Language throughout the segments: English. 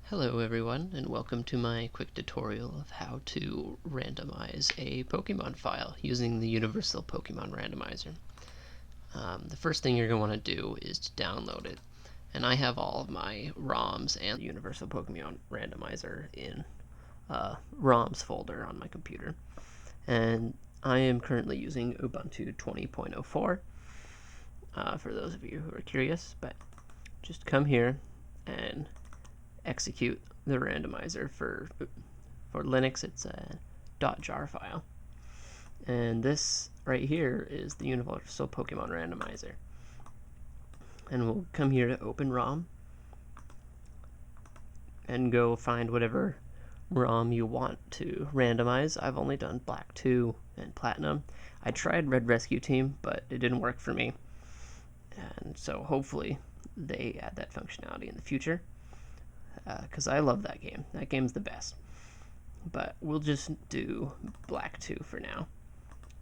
Hello everyone, and welcome to my quick tutorial of how to randomize a Pokemon file using the Universal Pokemon Randomizer. The first thing you're going to want to do is to download it, and I have all of my ROMs and the Universal Pokemon Randomizer in ROMs folder on my computer. And I am currently using Ubuntu 20.04 for those of you who are curious, but just come here and execute the randomizer. For Linux, it's a .jar file, and this right here is the Universal Pokemon Randomizer. And we'll come here to Open ROM and go find whatever ROM you want to randomize. I've only done Black 2 and Platinum. I tried Red Rescue Team, but it didn't work for me, and so hopefully they add that functionality in the future, because I love that game. That game's the best. But we'll just do Black 2 for now,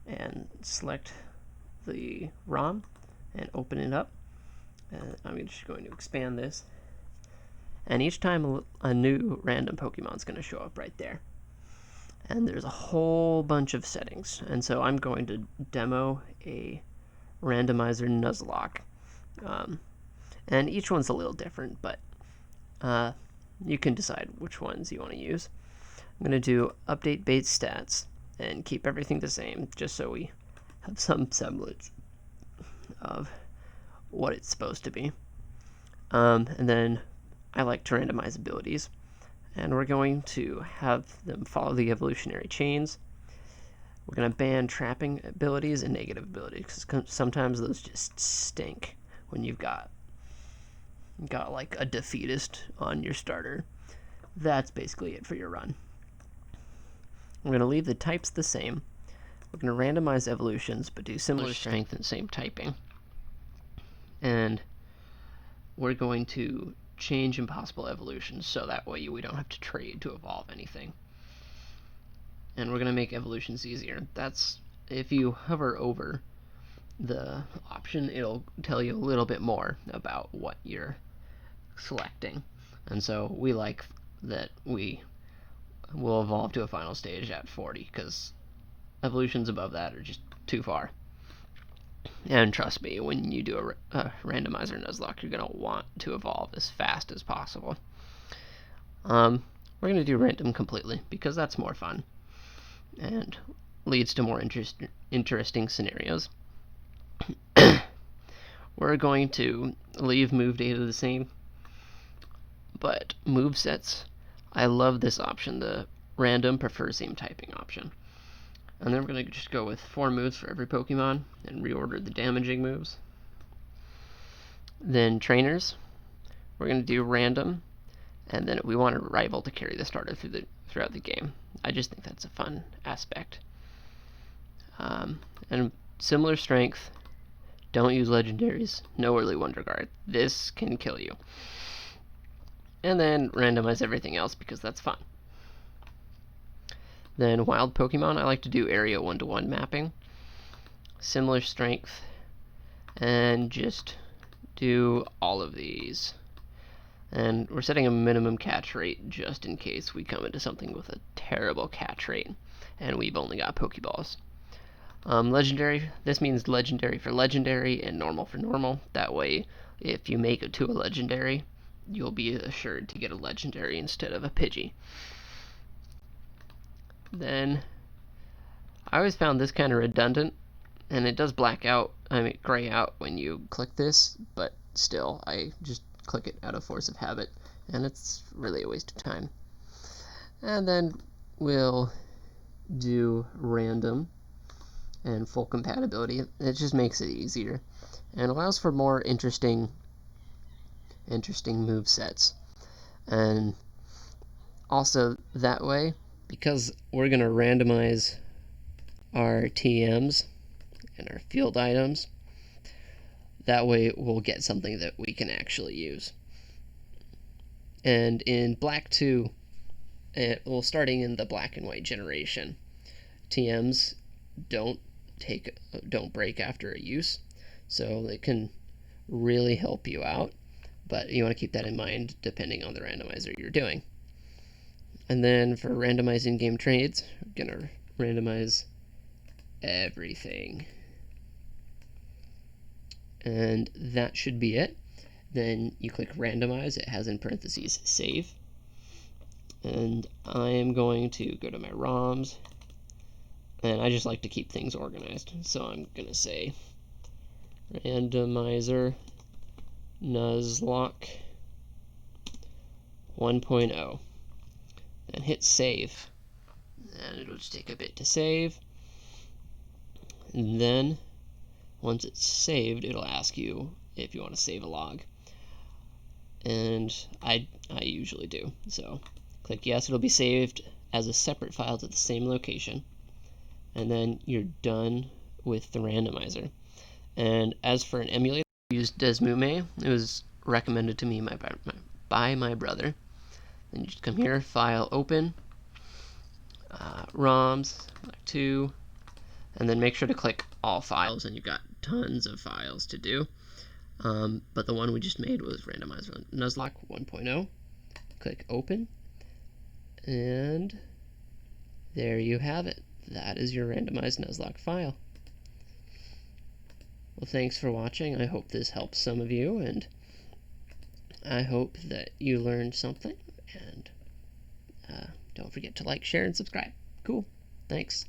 and select the ROM and open it up. I'm just going to expand this, and each time a new random Pokemon is going to show up right there. And there's a whole bunch of settings, and so I'm going to demo a randomizer Nuzlocke. And each one's a little different, but you can decide which ones you want to use. I'm going to do update base stats and keep everything the same, just so we have some semblance of what it's supposed to be. And then I like to randomize abilities, and we're going to have them follow the evolutionary chains. We're going to ban trapping abilities and negative abilities, because sometimes those just stink when you've got like a defeatist on your starter. That's basically it for your run. We're going to leave the types the same. We're going to randomize evolutions, but do similar strength and same typing. And we're going to change impossible evolutions, so that way we don't have to trade to evolve anything. And we're going to make evolutions easier. That's if you hover over the option, it'll tell you a little bit more about what you're selecting. And so we like that we will evolve to a final stage at 40, because evolutions above that are just too far. And trust me, when you do a randomizer Nuzlocke, you're going to want to evolve as fast as possible. We're going to do random completely, because that's more fun and leads to more interesting scenarios. We're going to leave move data the same, but move sets, I love this option, the random prefer same typing option. And then we're going to just go with 4 moves for every Pokemon and reorder the damaging moves. Then trainers, we're going to do random, and then we want a rival to carry the starter throughout the game. I just think that's a fun aspect. And similar strength, don't use legendaries, no early Wonder Guard. This can kill you. And then randomize everything else, because that's fun. Then wild Pokemon, I like to do area 1-to-1 mapping. Similar strength, and just do all of these. And we're setting a minimum catch rate just in case we come into something with a terrible catch rate and we've only got Pokeballs. Legendary, this means legendary for legendary and normal for normal. That way, if you make it to a legendary, you'll be assured to get a legendary instead of a Pidgey. Then I always found this kind of redundant, and it does gray out when you click this, but still, I just click it out of force of habit, and it's really a waste of time. And then we'll do random and full compatibility. It just makes it easier and allows for more interesting move sets. And also that way, because we're going to randomize our TMs and our field items, that way we'll get something that we can actually use. And in Black 2, starting in the black and white generation, TMs don't break after a use, so it can really help you out. but you want to keep that in mind depending on the randomizer you're doing. And then for randomizing game trades, I'm going to randomize everything. And that should be it. Then you click randomize, it has in parentheses save. And I am going to go to my ROMs, and I just like to keep things organized. So I'm going to say randomizer Nuzlocke 1.0 and hit save. And it'll just take a bit to save. And then once it's saved, it'll ask you if you want to save a log. And I usually do. So click yes, it'll be saved as a separate file to the same location. And then you're done with the randomizer. And as for an emulator, I used Desmume. It was recommended to me by my brother. Then you just come here, file open, ROMs, like 2, and then make sure to click all files, and you've got tons of files to do. But the one we just made was randomizer Nuzlocke 1.0. Click open, and there you have it. That is your randomized Nuzlocke file. Well, thanks for watching. I hope this helps some of you, and I hope that you learned something. And don't forget to like, share, and subscribe. Cool. Thanks.